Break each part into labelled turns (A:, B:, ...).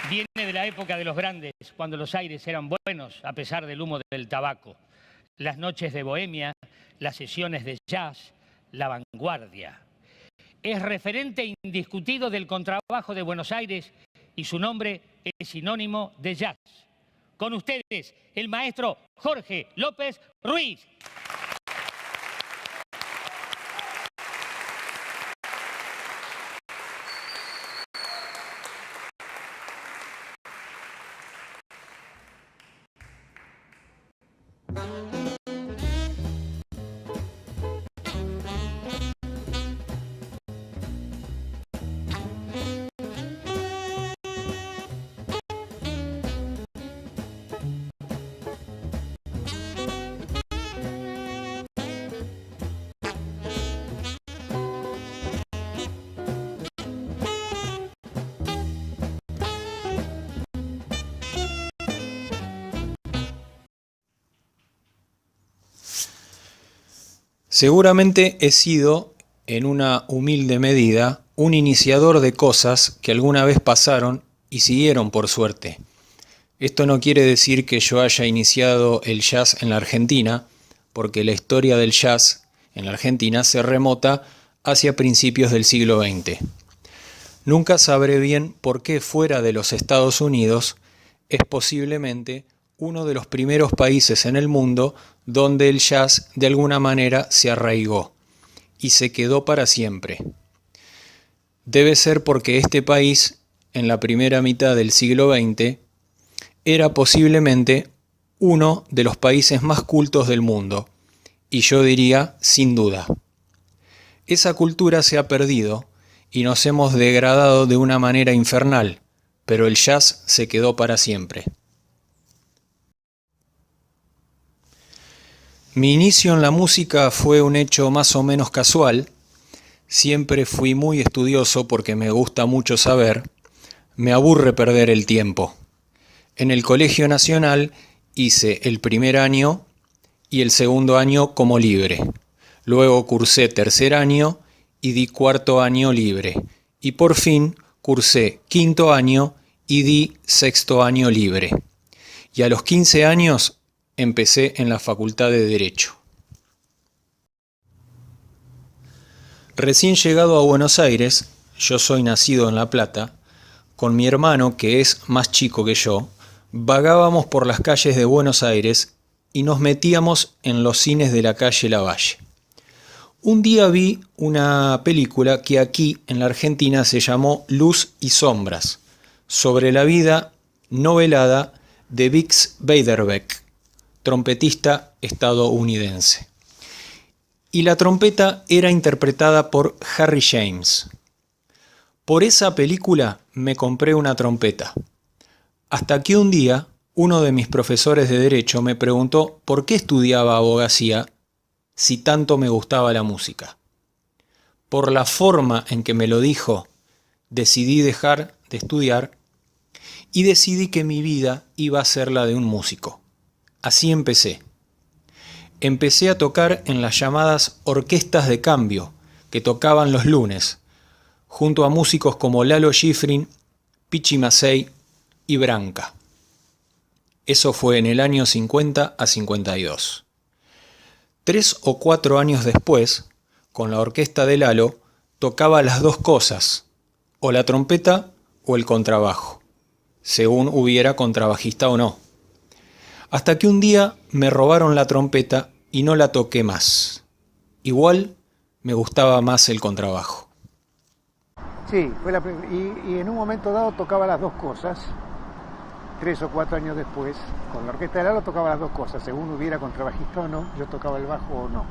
A: Viene de la época de los grandes, cuando los aires eran buenos a pesar del humo del tabaco. Las noches de bohemia, las sesiones de jazz, la vanguardia. Es referente indiscutido del contrabajo de Buenos Aires y su nombre es sinónimo de jazz. Con ustedes, el maestro Jorge López Ruiz.
B: Seguramente he sido, en una humilde medida, un iniciador de cosas que alguna vez pasaron y siguieron por suerte. Esto no quiere decir que yo haya iniciado el jazz en la Argentina, porque la historia del jazz en la Argentina se remota hacia principios del siglo XX. Nunca sabré bien por qué fuera de los Estados Unidos es posiblemente uno de los primeros países en el mundo donde el jazz de alguna manera se arraigó y se quedó para siempre. Debe ser porque este país, en la primera mitad del siglo XX, era posiblemente uno de los países más cultos del mundo, y yo diría sin duda. Esa cultura se ha perdido y nos hemos degradado de una manera infernal, pero el jazz se quedó para siempre. Mi inicio en la música fue un hecho más o menos casual. Siempre fui muy estudioso porque me gusta mucho saber. Me aburre perder el tiempo. En el Colegio Nacional hice el primer año y el segundo año como libre. Luego cursé tercer año y di cuarto año libre. Y por fin cursé quinto año y di sexto año libre. Y a los 15 años empecé en la Facultad de Derecho. Recién llegado a Buenos Aires, yo soy nacido en La Plata, con mi hermano, que es más chico que yo, vagábamos por las calles de Buenos Aires y nos metíamos en los cines de la calle Lavalle. Un día vi una película que aquí en la Argentina se llamó Luz y Sombras, sobre la vida novelada de Bix Beiderbecke, trompetista estadounidense. Y la trompeta era interpretada por Harry James. Por esa película me compré una trompeta. Hasta que un día uno de mis profesores de Derecho me preguntó por qué estudiaba abogacía si tanto me gustaba la música. Por la forma en que me lo dijo, decidí dejar de estudiar y decidí que mi vida iba a ser la de un músico. Así empecé. Empecé a tocar en las llamadas orquestas de cambio, que tocaban los lunes, junto a músicos como Lalo Schifrin, Pichi Mazzei y Branca. Eso fue en el año 50 a 52. 3 o 4 años después, con la orquesta de Lalo, tocaba las dos cosas, o la trompeta o el contrabajo, según hubiera contrabajista o no. Hasta que un día me robaron la trompeta y no la toqué más. Igual me gustaba más el contrabajo.
C: Sí, fue y en un momento dado tocaba las dos cosas. 3 o 4 años después, con la orquesta de Lalo tocaba las dos cosas, según hubiera contrabajista o no, yo tocaba el bajo o no.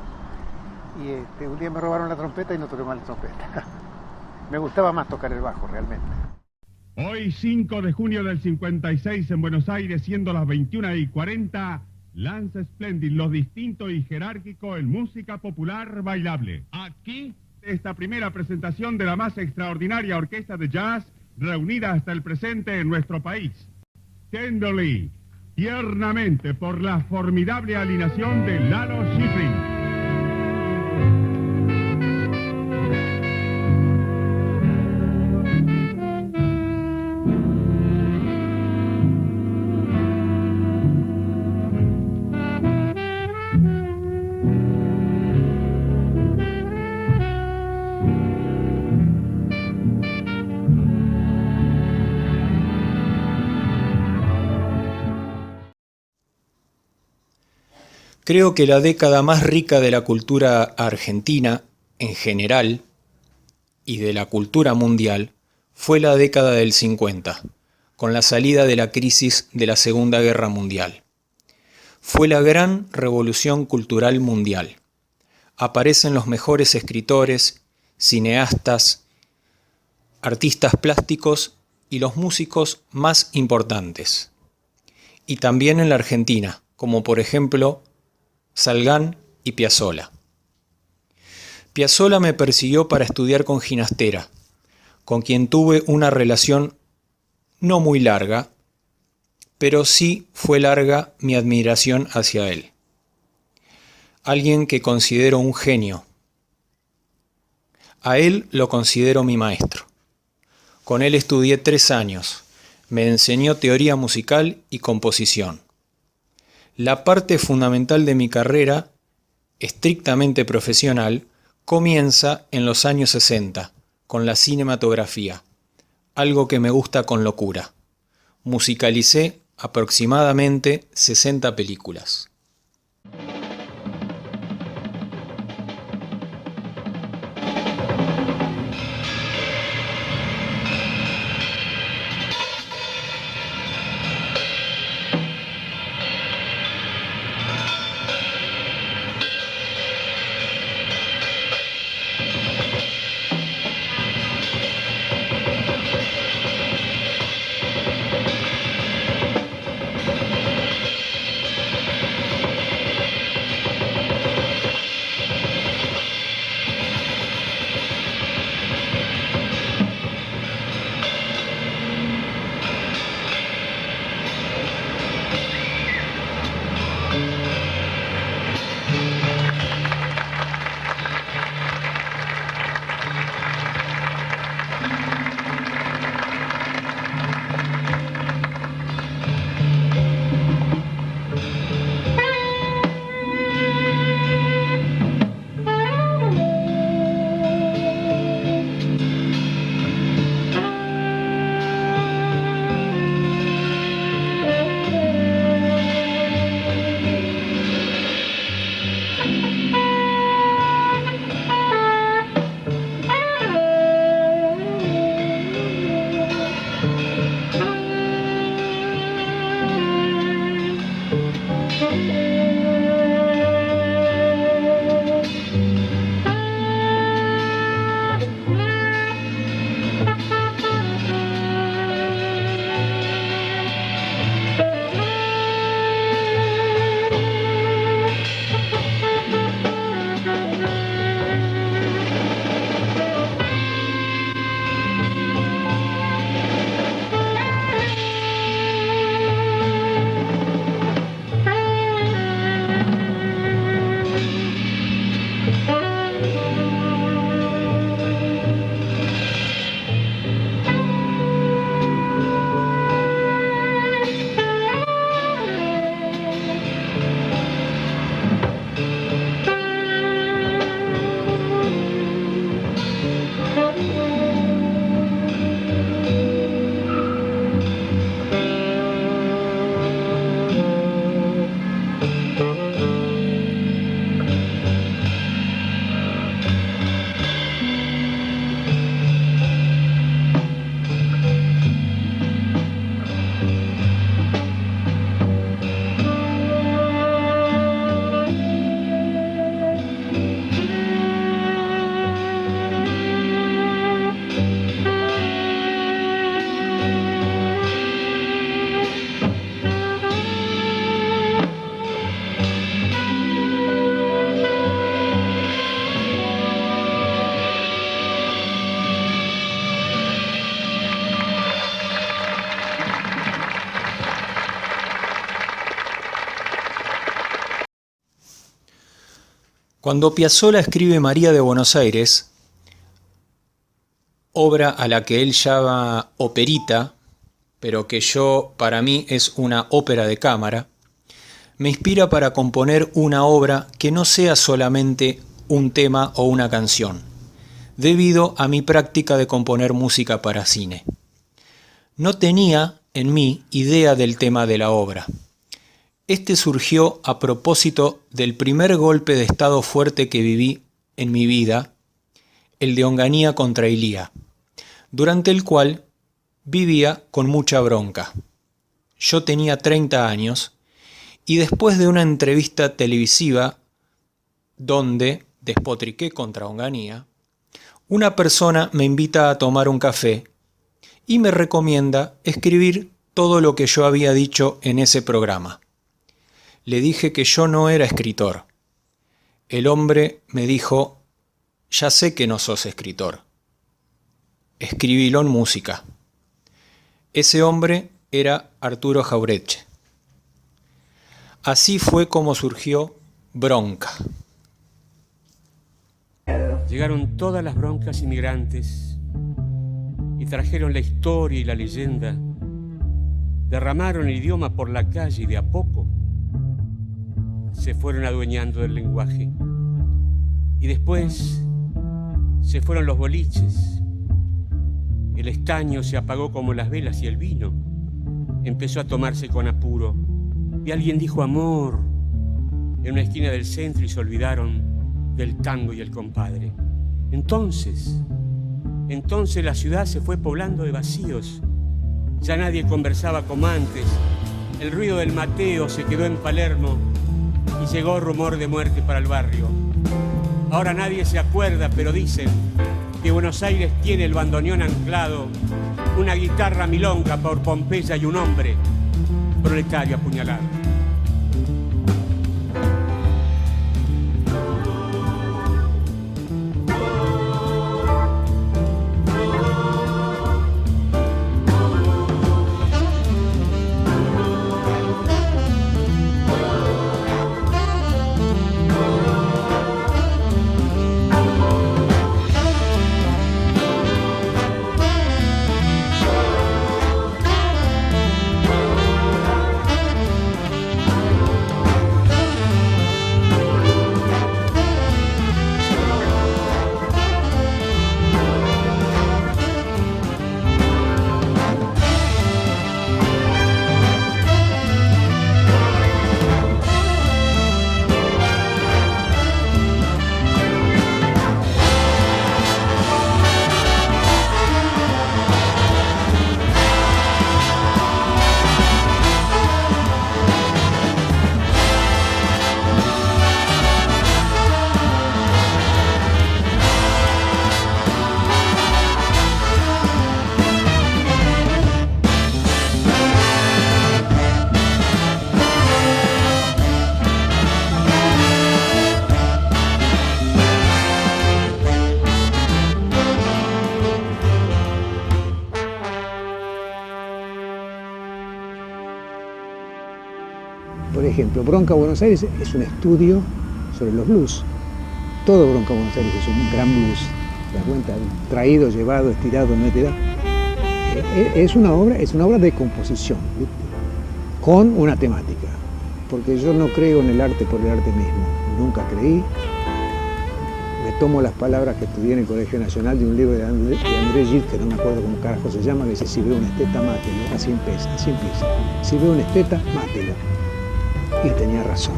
C: Y un día me robaron la trompeta y no toqué más la trompeta. Me gustaba más tocar el bajo realmente.
D: Hoy, 5 de junio del 56, en Buenos Aires, siendo las 21:40, lanza Splendid, lo distinto y jerárquico en música popular bailable. Aquí, esta primera presentación de la más extraordinaria orquesta de jazz reunida hasta el presente en nuestro país. Tenderly, tiernamente, por la formidable alineación de Lalo Schifrin.
B: Creo que la década más rica de la cultura argentina en general y de la cultura mundial fue la década del 50, con la salida de la crisis de la Segunda Guerra Mundial. Fue la gran revolución cultural mundial. Aparecen los mejores escritores, cineastas, artistas plásticos y los músicos más importantes. Y también en la Argentina, como por ejemplo Salgán y Piazzolla. Piazzolla me persiguió para estudiar con Ginastera, con quien tuve una relación no muy larga, pero sí fue larga mi admiración hacia él. Alguien que considero un genio. A él lo considero mi maestro. Con él estudié 3 años. Me enseñó teoría musical y composición. La parte fundamental de mi carrera, estrictamente profesional, comienza en los años 60, con la cinematografía, algo que me gusta con locura. Musicalicé aproximadamente 60 películas. Cuando Piazzolla escribe María de Buenos Aires, obra a la que él llama operita, pero que para mí es una ópera de cámara, me inspira para componer una obra que no sea solamente un tema o una canción, debido a mi práctica de componer música para cine. No tenía en mí idea del tema de la obra. Este surgió a propósito del primer golpe de estado fuerte que viví en mi vida, el de Onganía contra Ilía, durante el cual vivía con mucha bronca. Yo tenía 30 años y después de una entrevista televisiva donde despotriqué contra Onganía, una persona me invita a tomar un café y me recomienda escribir todo lo que yo había dicho en ese programa. Le dije que yo no era escritor. El hombre me dijo: ya sé que no sos escritor. Escribilo en música. Ese hombre era Arturo Jauretche. Así fue como surgió Bronca.
E: Llegaron todas las broncas inmigrantes y trajeron la historia y la leyenda. Derramaron el idioma por la calle y de a poco se fueron adueñando del lenguaje. Y después se fueron los boliches. El estaño se apagó como las velas y el vino empezó a tomarse con apuro. Y alguien dijo amor en una esquina del centro y se olvidaron del tango y el compadre. Entonces la ciudad se fue poblando de vacíos. Ya nadie conversaba como antes. El ruido del mateo se quedó en Palermo y llegó rumor de muerte para el barrio. Ahora nadie se acuerda, pero dicen que Buenos Aires tiene el bandoneón anclado, una guitarra milonga por Pompeya y un hombre proletario apuñalado.
C: Por ejemplo, Bronca Buenos Aires es un estudio sobre los blues. Todo Bronca Buenos Aires es un gran blues. ¿Te das cuenta? Traído, llevado, estirado, no te da. Es una obra de composición, ¿viste? Con una temática. Porque yo no creo en el arte por el arte mismo. Nunca creí. Me tomo las palabras que estudié en el Colegio Nacional de un libro de André Gide, que no me acuerdo cómo carajo se llama, que dice: si veo una esteta, mátelo. Así empieza. Si veo una esteta, mátelo. Y tenía razón.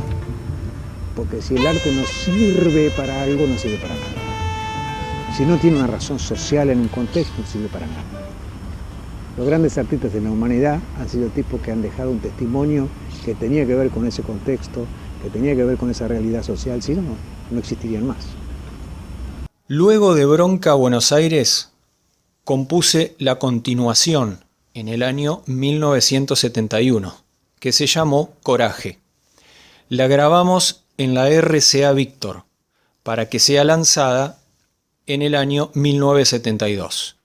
C: Porque si el arte no sirve para algo, no sirve para nada. Si no tiene una razón social en un contexto, no sirve para nada. Los grandes artistas de la humanidad han sido tipos que han dejado un testimonio que tenía que ver con ese contexto, que tenía que ver con esa realidad social, si no, no existirían más.
B: Luego de Bronca Buenos Aires, compuse la continuación en el año 1971, que se llamó Coraje. La grabamos en la RCA Víctor, para que sea lanzada en el año 1972.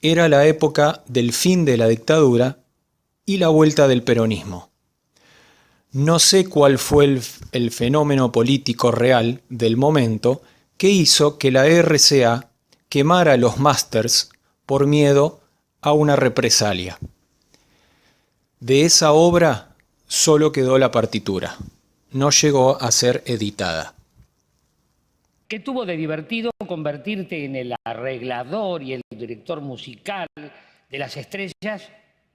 B: Era la época del fin de la dictadura y la vuelta del peronismo. No sé cuál fue el fenómeno político real del momento que hizo que la RCA quemara los másters por miedo a una represalia. De esa obra solo quedó la partitura. No llegó a ser editada.
A: ¿Qué tuvo de divertido convertirte en el arreglador y el director musical de las estrellas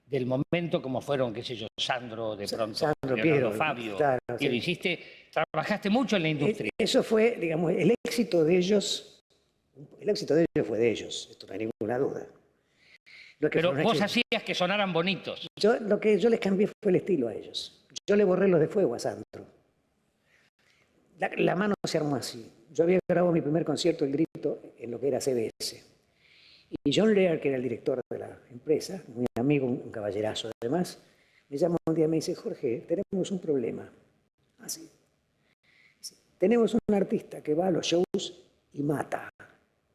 A: del momento, como fueron, qué sé yo, Sandro, de pronto,
C: Sandro,
A: Leonardo,
C: Piero,
A: Fabio,
C: claro,
A: y lo
C: sí.
A: hiciste, trabajaste mucho en la industria.
C: Eso fue, digamos, el éxito de ellos. El éxito de ellos fue de ellos, esto no hay ninguna duda. No es que
A: Pero
C: fue un
A: vos
C: éxito.
A: hacías que sonaran bonitos.
C: Lo que yo les cambié fue el estilo a ellos. Yo le borré los de fuego a Sandro. La mano se armó así. Yo había grabado mi primer concierto, El Grito, en lo que era CBS. Y John Lear, que era el director de la empresa, muy amigo, un caballerazo además, me llama un día y me dice: Jorge, tenemos un problema. Así. Tenemos un artista que va a los shows y mata.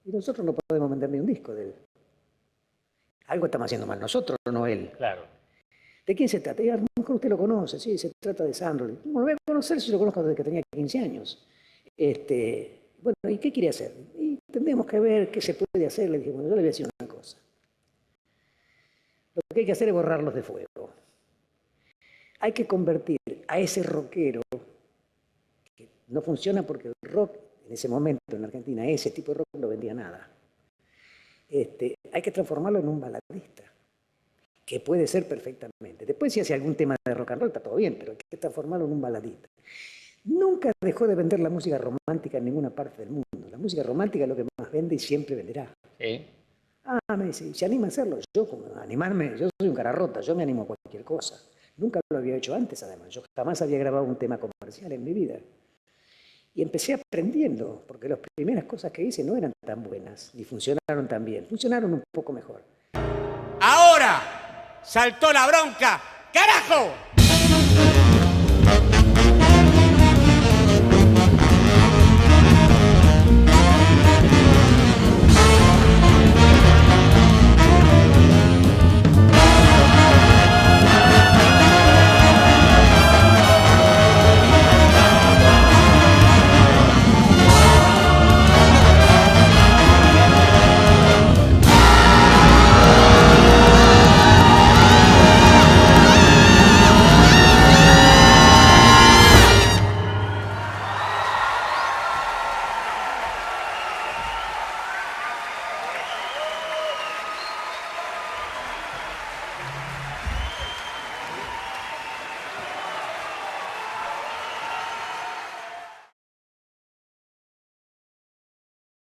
C: Y nosotros no podemos vender ni un disco de él. Algo estamos haciendo mal nosotros, no él.
A: Claro.
C: ¿De quién se trata? Y a lo mejor usted lo conoce, sí, se trata de Sandro. No lo voy a conocer si lo conozco desde que tenía 15 años. Bueno, ¿y qué quiere hacer? Y tendríamos que ver qué se puede hacer. Le dije: bueno, yo le voy a decir una cosa. Lo que hay que hacer es borrarlos de fuego. Hay que convertir a ese rockero, que no funciona porque el rock, en ese momento en Argentina, ese tipo de rock no vendía nada. Hay que transformarlo en un baladista, que puede ser perfectamente. Después, si hace algún tema de rock and roll, está todo bien, pero hay que transformarlo en un baladista. Nunca dejó de vender la música romántica en ninguna parte del mundo. La música romántica es lo que más vende y siempre venderá.
A: Sí.
C: Me dice, ¿se anima a hacerlo? Yo, como animarme, yo soy un cara rota, yo me animo a cualquier cosa. Nunca lo había hecho antes, además. Yo jamás había grabado un tema comercial en mi vida. Y empecé aprendiendo, porque las primeras cosas que hice no eran tan buenas, ni funcionaron tan bien. Funcionaron un poco mejor.
E: ¡Ahora! ¡Saltó la bronca! ¡Carajo!